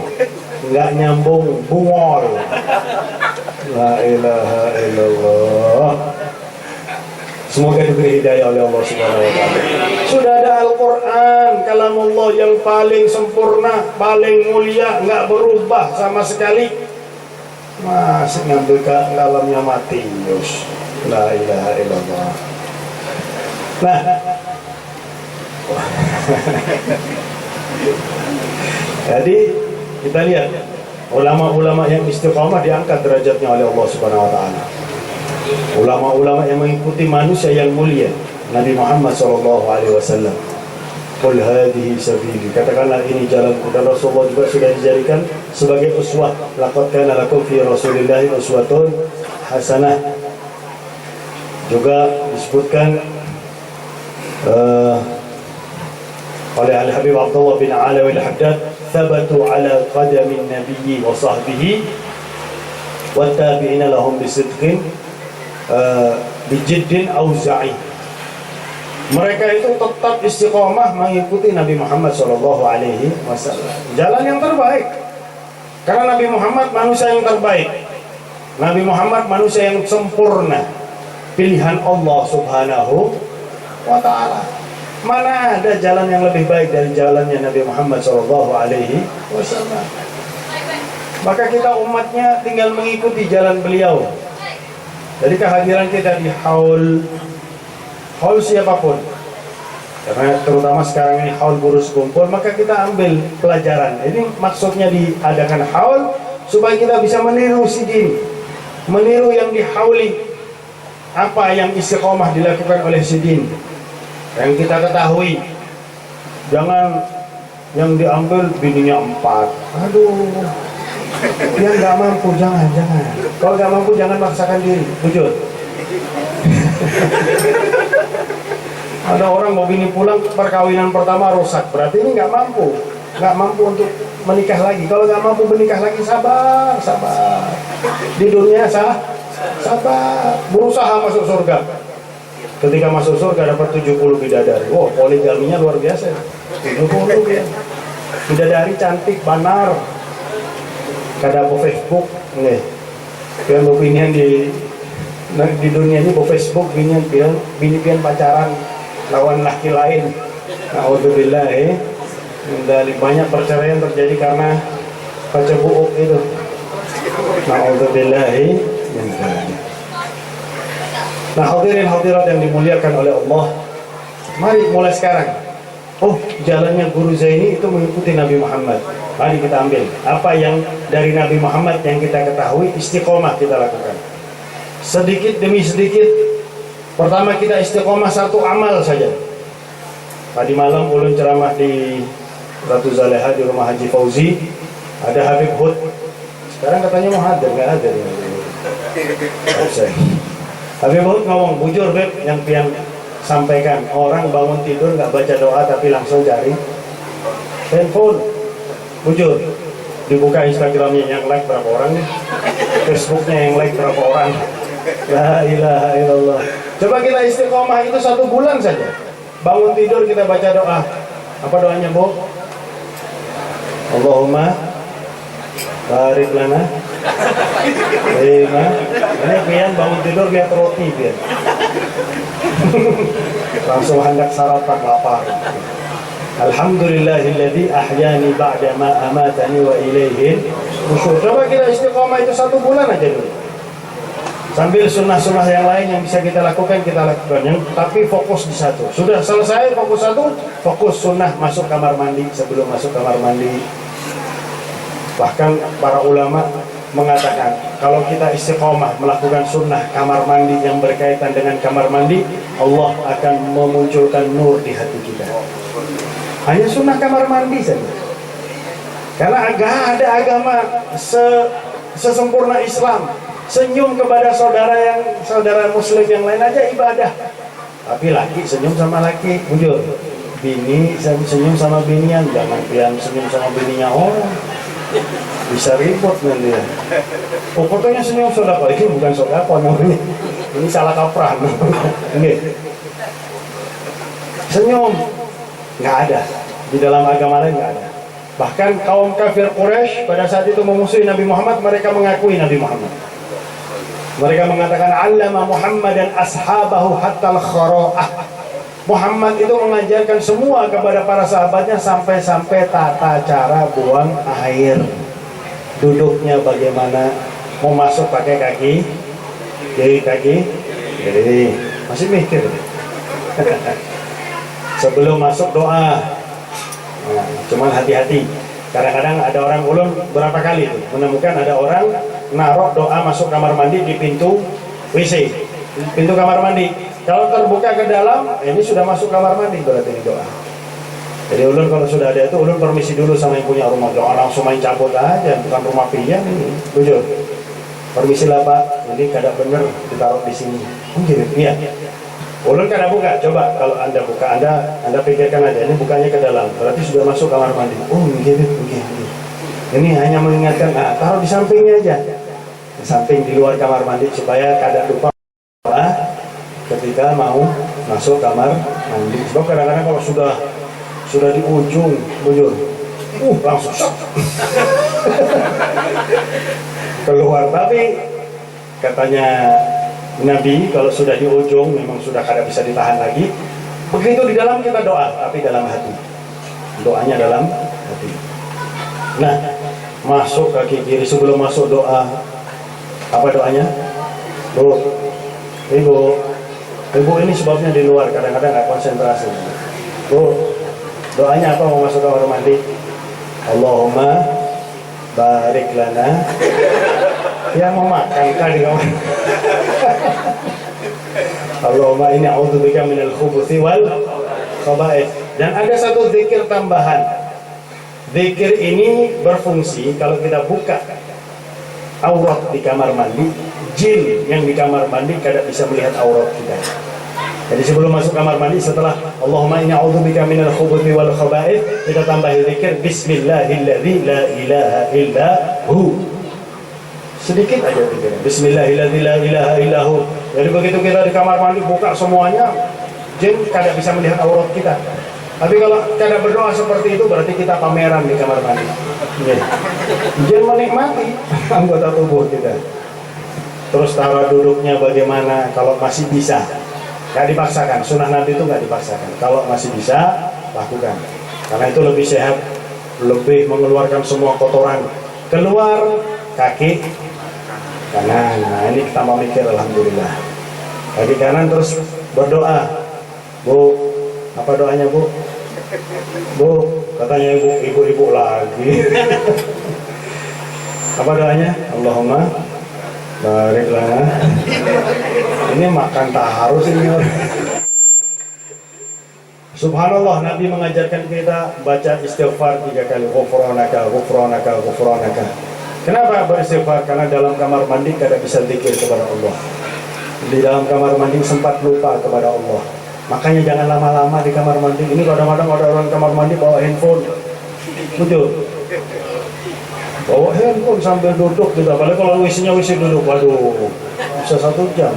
nggak nyambung bungol. La ilaha illallah. Semoga diberi hidayah oleh Allah Subhanahu wa Ta'ala. Sudah ada Al-Quran, kalamullah yang paling sempurna, paling mulia, nggak berubah sama sekali. Masih ngambil kalamnya Matius. La ilaha illallah. Nah, jadi kita lihat ulama-ulama yang istiqamah diangkat derajatnya oleh Allah Subhanahu wa Ta'ala. Ulama-ulama yang mengikuti manusia yang mulia, Nabi Muhammad SAW. Qul hadhihi sabili, katakanlah ini jalanku. Dan Rasulullah juga sudah dijadikan sebagai uswah. Laqad kana lakum fi Rasulillahi uswatun hasanah. Juga disebutkan oleh Al-Habib Abdullah bin Alawi Al-Haddad, thabatu ala qadamin nabiyyi wa sahbihi wa tabi'ina lahum bisidqin bijiddin auza'i. Mereka itu tetap istiqomah mengikuti Nabi Muhammad SAW. Jalan yang terbaik. Karena Nabi Muhammad manusia yang terbaik. Nabi Muhammad manusia yang sempurna. Pilihan Allah Subhanahu wa Ta'ala. Mana ada jalan yang lebih baik dari jalannya Nabi Muhammad SAW. Maka kita umatnya tinggal mengikuti jalan beliau. Jadi kehadiran kita di haul siapapun, karena terutama sekarang ini haul burus kumpul, maka kita ambil pelajaran. Ini maksudnya diadakan haul supaya kita bisa meniru sidin, meniru yang dihauli, apa yang istiqomah dilakukan oleh sidin yang kita ketahui. Jangan yang diambil bininya 4. Aduh, yang nggak mampu jangan. Kalau nggak mampu jangan maksakan diri. Jujur. Ada orang mau bini pulang, perkawinan pertama rusak, berarti ini nggak mampu. nggak mampu untuk menikah lagi. Kalau nggak mampu menikah lagi, sabar. Di dunia sabar, berusaha masuk surga. Ketika masuk surga dapat 70 bidadari. Wow, poligaminya luar biasa. 70 ya. Bidadari cantik, banar. Kada po Facebook, nih. Pian binian di dunia ini po Facebook binian pacaran lawan laki lain. Naudzubillah dari banyak perceraian terjadi karena pacabuuk itu. Naudzubillah. Nah, hadirin hadirat yang dimuliakan oleh Allah, mari mulai sekarang. Oh, jalannya Guru Zaini itu mengikuti Nabi Muhammad. Mari kita ambil apa yang dari Nabi Muhammad yang kita ketahui, istiqomah kita lakukan. Sedikit demi sedikit. Pertama kita istiqomah satu amal saja. Tadi malam ulun ceramah di Ratu Zaleha di rumah Haji Fauzi. Ada Habib Hud. Sekarang katanya mau hadir, nggak hadir. Habib Hud ngomong, bujur Beb, yang pian sampaikan, orang bangun tidur nggak baca doa tapi langsung cari handphone. Bujur, dibuka Instagramnya yang like berapa orang nih, Facebooknya yang like berapa orang. La ilaha illallah. Coba kita istiqomah itu 1 bulan saja. Bangun tidur kita baca doa. Apa doanya, Bu? Allahumma barik lana. Ini pian bangun tidur lihat roti pian. Langsung hendak sarapan lapar. Alhamdulillahilladzi ahyani ba'da ma amatani wa ilaihin nusyur. Coba kita istiqomah itu 1 bulan aja dulu. Sambil sunnah-sunnah yang lain yang bisa kita lakukan, tapi fokus di satu. Sudah selesai fokus satu, fokus sunnah masuk kamar mandi. Sebelum masuk kamar mandi, bahkan para ulama mengatakan kalau kita istiqomah melakukan sunnah kamar mandi yang berkaitan dengan kamar mandi, Allah akan memunculkan nur di hati kita. Hanya sunnah kamar mandi saja. Karena agak ada agama sesempurna Islam. Senyum kepada saudara muslim yang lain aja ibadah. Tapi laki senyum sama laki, bujur. Bini senyum sama binian, jangan pian senyum sama bininya orang. Bisa ribut nanti. Pokoknya senyum sodako, ini bukan sodako namanya. Ini salah kaprah. Ini senyum nggak ada di dalam agama lain, nggak ada. Bahkan kaum kafir Quraisy pada saat itu memusuhi Nabi Muhammad, mereka mengakui Nabi Muhammad. Mereka mengatakan allama Muhammadan ashabahu hatta al-khara'ah. Muhammad itu mengajarkan semua kepada para sahabatnya sampai-sampai tata cara buang air. Duduknya bagaimana, mau masuk pakai kaki, jadi kaki, jadi masih mikir. Sebelum masuk doa, nah, cuman hati-hati. Kadang-kadang ada orang ulun berapa kali itu menemukan ada orang naruh doa masuk kamar mandi di pintu WC, pintu kamar mandi. Kalau terbuka ke dalam, ini sudah masuk kamar mandi berarti ini doa. Jadi ulun kalau sudah ada itu ulun permisi dulu sama yang punya rumah, jangan langsung main cabut aja, bukan rumah pian ini. Bujur. Permisi lah Pak, ini kada bener ditaruh di sini. Mungkin iya. Ulun kada buka, coba kalau Anda buka, Anda pikirkan aja, ini bukanya ke dalam, berarti sudah masuk kamar mandi. Oh begini. Ini hanya mengingatkan, taruh di sampingnya aja, di samping di luar kamar mandi supaya kada lupa doa ketika mau masuk kamar mandi. Sebab kadang-kadang kalau sudah di ujung, bujur, langsung keluar. Tapi katanya Nabi kalau sudah di ujung memang sudah kada bisa ditahan lagi. Begitu di dalam kita doa, tapi dalam hati. Doanya dalam hati. Nah, masuk kaki kiri sebelum masuk doa. Apa doanya? Ibu ini sebabnya di luar kadang-kadang nggak konsentrasi. Doanya apa mau masuk kamar mandi? Allahumma barik lana. Ya mau makan tadi kamu. Allahumma inni a'udzubika minal khubuthi wal khaba'ith. Dan ada satu zikir tambahan. Zikir ini berfungsi kalau kita buka aurat di kamar mandi, jin yang di kamar mandi kada bisa melihat aurat kita. Jadi sebelum masuk kamar mandi, setelah Allahumma inni a'udzubika minal khubuthi wal khaba'ith, kita tambah zikir Bismillahilladzi la ilaha illa hu. Sedikit aja zikir Bismillahilladzi la ilaha illa hu. Jadi begitu kita di kamar mandi buka semuanya, jin kada bisa melihat aurat kita. Tapi kalau kada berdoa seperti itu berarti kita pameran di kamar mandi. Jin menikmati anggota tubuh kita. Terus cara duduknya bagaimana kalau masih bisa. Gak dipaksakan, sunnah Nabi itu gak dipaksakan. Kalau masih bisa, lakukan. Karena itu lebih sehat, lebih mengeluarkan semua kotoran. Keluar kaki kanan. Nah ini kita mau mikir, alhamdulillah. Kaki kanan terus berdoa. Bu, apa doanya bu? Bu, katanya ibu lagi. Apa doanya? Allahumma barik lana. Ini makan taharus ini. Subhanallah, Nabi mengajarkan kita baca istighfar 3 kali. Ghufranaka, ghufranaka, ghufranaka. Kenapa beristighfar? Karena dalam kamar mandi tidak bisa zikir kepada Allah. Di dalam kamar mandi sempat lupa kepada Allah. Makanya jangan lama-lama di kamar mandi. Ini kadang-kadang ada orang kamar mandi bawa handphone. Betul. Bawa handphone sambil duduk gitu. Apalagi kalau WC-nya WC duduk. Waduh, bisa 1 jam.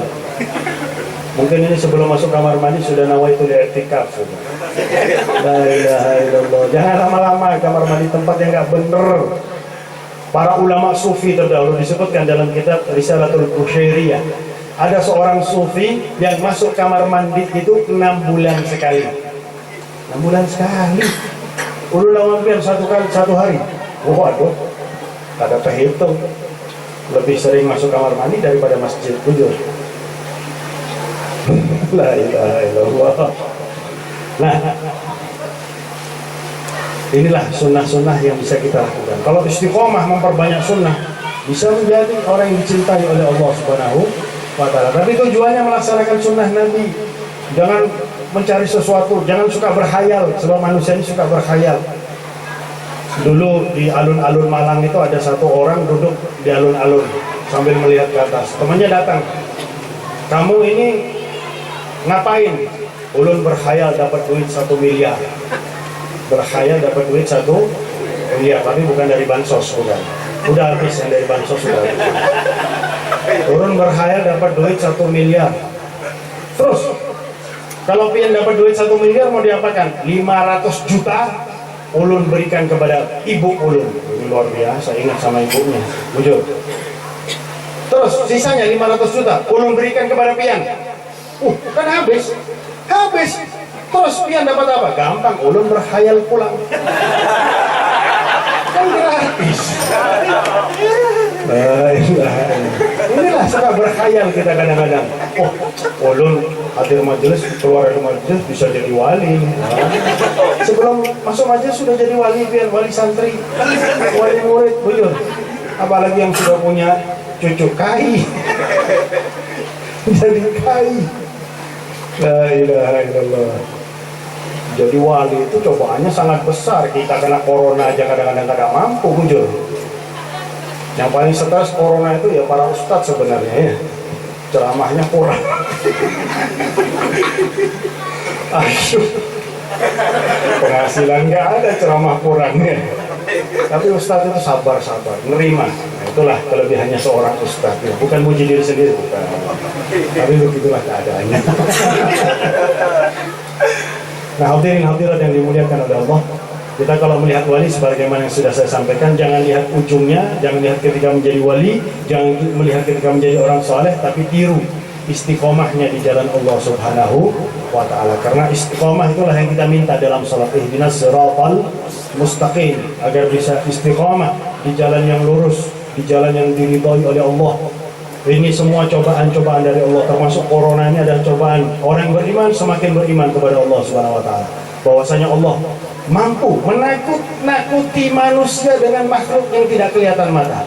Mungkin ini sebelum masuk kamar mandi sudah nawaitul i'tikaf. La ilaha illallah. Jangan lama-lama kamar mandi, tempat yang enggak bener. Para ulama sufi terdahulu disebutkan dalam kitab Risalatul Qushairiyah. Ada seorang sufi yang masuk kamar mandi itu 6 bulan sekali. 6 bulan sekali. Ulul awambian 1 hari. Waduh, ada terhitung. Lebih sering masuk kamar mandi daripada masjid. Jujur. La ilaha illallah. Nah, inilah sunnah-sunnah yang bisa kita lakukan. Kalau istiqomah memperbanyak sunnah, bisa menjadi orang yang dicintai oleh Allah Subhanahu wa Ta'ala. Tapi tujuannya melaksanakan sunnah Nabi. Jangan mencari sesuatu, jangan suka berkhayal. Sebab manusia ini suka berkhayal. Dulu di alun-alun Malang itu ada satu orang duduk di alun-alun sambil melihat ke atas. Temannya datang, kamu ini ngapain? Ulun berkhayal dapat duit 1 miliar. Berkhayal dapat duit 1 miliar, tapi bukan dari bansos, bukan. Udah habis yang dari bansos, sudah habis. Ulun berkhayal dapat duit 1 miliar. Terus kalau pengen dapat duit 1 miliar mau diapakan? 500 juta ulun berikan kepada ibu ulun. Ini luar biasa, ingat sama ibunya. Jujur. Terus sisanya 500 juta ulun berikan kepada pian. Kan habis. Terus pian dapat apa? Gampang, ulun berkhayal pulang. Kan gratis. Inilah suka berkhayal kita kadang-kadang. Ulun hadir majelis, keluar dari majelis bisa jadi wali. Sebelum masuk majelis sudah jadi wali, biar wali santri, wali murid, bujur. Apalagi yang sudah punya cucu kai, jadi kai. La ilaha illallah. Jadi wali itu cobaannya sangat besar. Kita kena corona aja kadang-kadang tidak mampu, bujur. Yang paling stres corona itu ya para ustadz sebenarnya ya. Ceramahnya kurang. Aduh, penghasilan nggak ada, ceramah kurangnya. Tapi ustadz itu sabar, nerima. Nah, itulah kelebihannya seorang ustadz. Ya. Bukan muji diri sendiri, bukan. Tapi begitulah keadaannya. Nah, hadirin-hadirat yang dimuliakan oleh Allah, kita kalau melihat wali sebagaimana yang sudah saya sampaikan, jangan lihat ujungnya, jangan lihat ketika menjadi wali, jangan melihat ketika menjadi orang soleh, tapi tiru istiqomahnya di jalan Allah Subhanahu wa Ta'ala. Karena istiqomah itulah yang kita minta dalam salat, ihdinas siratal mustaqim, agar bisa istiqomah di jalan yang lurus, di jalan yang diridhai oleh Allah. Ini semua cobaan-cobaan dari Allah, termasuk corona ini adalah cobaan. Orang yang beriman semakin beriman kepada Allah Subhanahu wa Ta'ala, bahwasanya Allah mampu menakut-nakuti manusia dengan makhluk yang tidak kelihatan mata.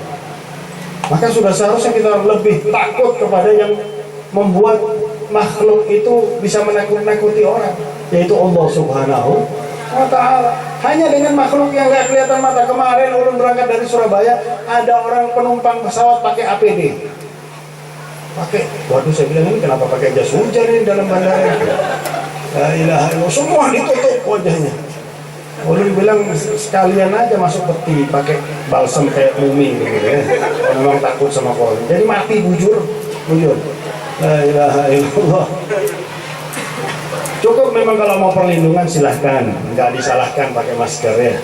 Maka sudah seharusnya kita lebih takut kepada yang membuat makhluk itu bisa menakut-nakuti orang, yaitu Allah Subhanahu wa Ta'ala. Hanya dengan makhluk yang gak kelihatan mata. Kemarin ulun berangkat dari Surabaya, ada orang penumpang pesawat pakai APD. pakai, waduh saya bilang ini kenapa pakai jas hujan ini dalam bandara? La ilaha illallah, semua ditutup wajahnya. Ulun bilang sekalian aja masuk peti pakai balsam kayak mumi gitu ya. Memang takut sama corona. Jadi mati bujur. La ilaha illallah. Cukup memang kalau mau perlindungan silahkan, nggak disalahkan pakai masker ya.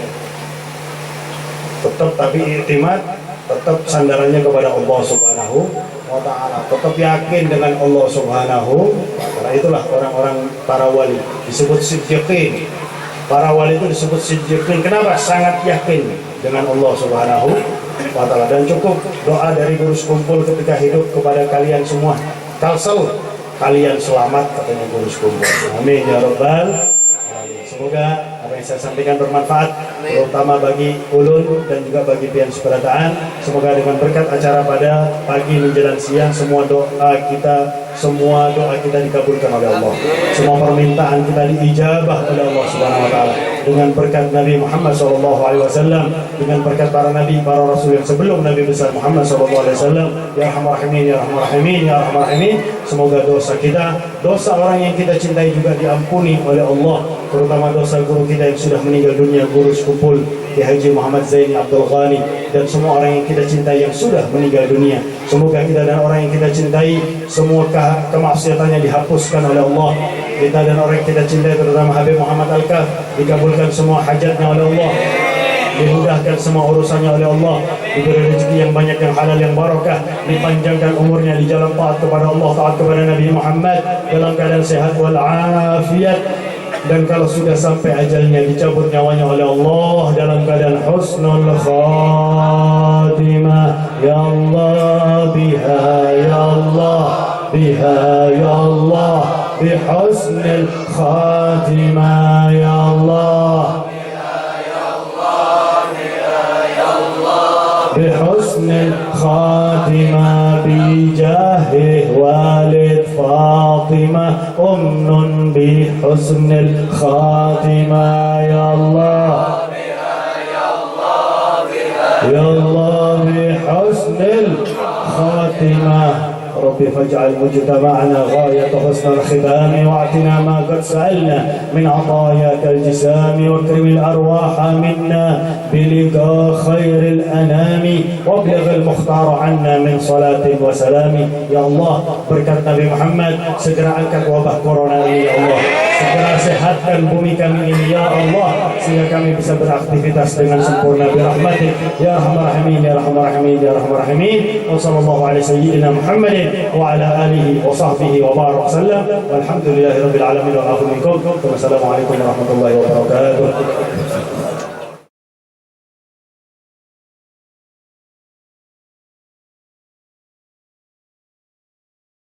Tetap tapi iktimat, tetap sandarannya kepada Allah Subhanahu wa Ta'ala. Tetap yakin dengan Allah Subhanahu wa Ta'ala. Itulah orang-orang para wali disebut siddiqin. Para wali itu disebut siddiqin. Kenapa? Sangat yakin dengan Allah Subhanahu wa Ta'ala. Dan cukup doa dari guru sekumpul ketika hidup kepada kalian semua. Kalsel, kalian selamat katanya guru sekumpul. Amin ya rabbal alamin. Semoga apa yang saya sampaikan bermanfaat, terutama bagi ulun dan juga bagi pihak seberataan. Semoga dengan berkat acara pada pagi menjelang siang, semua doa kita dikabulkan oleh Allah. Semua permintaan kita diijabah oleh Allah Subhanahu wa Ta'ala. Dengan berkat Nabi Muhammad SAW, dengan berkat para nabi, para rasul yang sebelum Nabi besar Muhammad SAW. Ya Arhamar Rahimin, Ya Arhamar Rahimin, Ya Arhamar Rahimin. Semoga dosa kita, dosa orang yang kita cintai juga diampuni oleh Allah. Terutama dosa guru kita yang sudah meninggal dunia, guru sekumpul Ki Haji Muhammad Zaini Abdul Ghani, dan semua orang yang kita cintai yang sudah meninggal dunia. Semoga kita dan orang yang kita cintai semua kemaksiatannya dihapuskan oleh Allah. Kita dan orang yang kita cintai terutama Habib Muhammad Al-Kaf dikabulkan semua hajatnya oleh Allah, dimudahkan semua urusannya oleh Allah, diberi rezeki yang banyak, yang halal, yang barakah, dipanjangkan umurnya di jalan taat kepada Allah, taat kepada Nabi Muhammad dalam keadaan sehat wal afiat. Dan kalau sudah sampai ajalnya dicabut nyawanya oleh Allah dalam keadaan husnul khatimah. Ya Allah biha, ya Allah biha, ya Allah bihusnil khatimah. Ya Allah بحسن الخاتمة بجاه والد فاطمة بحسن الخاتمة. يا الله يا الله بحسن الخاتمة. ربي فاجعل مجتمعنا غاية حسن الختام، واعطنا ما قد سألنا من عطاياك الجسام، واكرم الأرواح منا بلقاء خير الأنام، وابلغ المختار عنا من صلاة وسلام. يا الله berkat Nabi Muhammad, segera angkat wabah corona ini ya Allah. Segera sehatkan bumi kami ini ya Allah, sehingga kami bisa beraktivitas dengan sempurna birahmatik ya Arhamar Rahimin, Ya Arhamar Rahimin, Ya Arhamar Rahimin. Wa sallallahu alaihi sayyidina Muhammadin wa ala alihi wa sahbihi wa barak sallam. Walhamdulillahi rabbil alamin wa afu minkum. Wassalamualaikum warahmatullahi wabarakatuh.